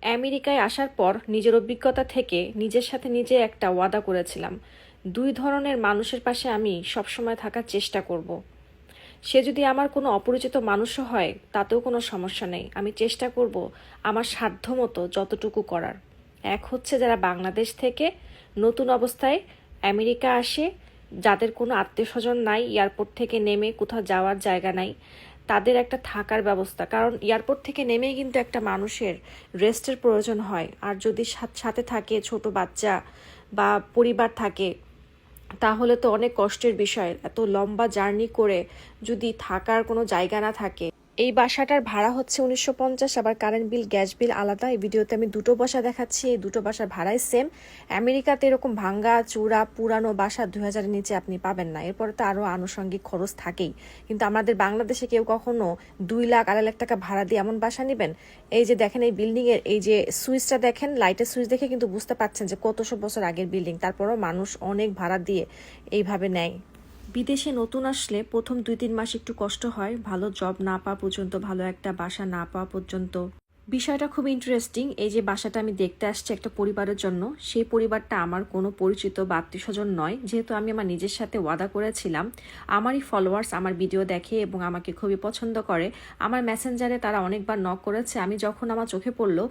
আমেরিকায় আসার পর নিজের অভিজ্ঞতা থেকে নিজের সাথে নিজে একটা ওয়াদা করেছিলাম, দুই ধরনের মানুষের পাশে আমি সবসময় থাকার চেষ্টা করব। সে যদি আমার কোনো অপরিচিত মানুষও হয় তাতেও কোনো সমস্যা নেই, আমি চেষ্টা করব আমার সাধ্যমতো যতটুকু করার। এক হচ্ছে যারা বাংলাদেশ থেকে নতুন অবস্থায় আমেরিকা আসে, যাদের কোনো আত্মীয় স্বজন নাই, এয়ারপোর্ট থেকে নেমে কোথাও যাওয়ার জায়গা নাই, তাদের একটা থাকার ব্যবস্থা। কারণ এয়ারপোর্ট থেকে নেমেই কিন্তু একটা মানুষের রেস্টের প্রয়োজন হয়, আর যদি সাথে থাকে ছোট বাচ্চা বা পরিবার থাকে তাহলে তো অনেক কষ্টের বিষয়। এত লম্বা জার্নি করে যদি থাকার কোনো জায়গা না থাকে। এই বাসাটার ভাড়া হচ্ছে 1950, আবার কারেন্ট বিল গ্যাস বিল আলাদা। এই ভিডিওতে আমি দুটো বাসা দেখাচ্ছি, এই দুটো বাসার ভাড়াই সেম। আমেরিকাতে এরকম ভাঙ্গা চূড়া পুরানো বাসা 2000-এর নিচে আপনি পাবেন না, এরপরে তো আরও আনুষঙ্গিক খরচ থাকেই। কিন্তু আমাদের বাংলাদেশে কেউ কখনো 2 লাখ 2.5 লাখ টাকা ভাড়া দিয়ে এমন বাসা নেবেন? এই যে দেখেন এই বিল্ডিংয়ের এই যে সুইচটা দেখেন, লাইটের সুইচ দেখে কিন্তু বুঝতে পারছেন যে কতশো বছর আগের বিল্ডিং। তারপরেও মানুষ অনেক ভাড়া দিয়ে এইভাবে নেয়। বিদেশে নতুন আসলে প্রথম 2-3 মাস একটু কষ্ট হয়, ভালো জব না পাওয়া পর্যন্ত, ভালো একটা বাসা না পাওয়া পর্যন্ত। বিষয়টা খুব ইন্টারেস্টিং। এই যে বাসাটা আমি দেখতে আসছি একটা পরিবারের জন্য, সেই পরিবারটা আমার কোনো পরিচিত বা আত্মীয় স্বজন নয়। যেহেতু আমি আমার নিজের সাথে ওয়াদা করেছিলাম, আমারই ফলোয়ার্স আমার ভিডিও দেখে এবং আমাকে খুবই পছন্দ করে। আমার মেসেঞ্জারে তারা অনেকবার নক করেছে, আমি যখন আমার চোখে পড়লো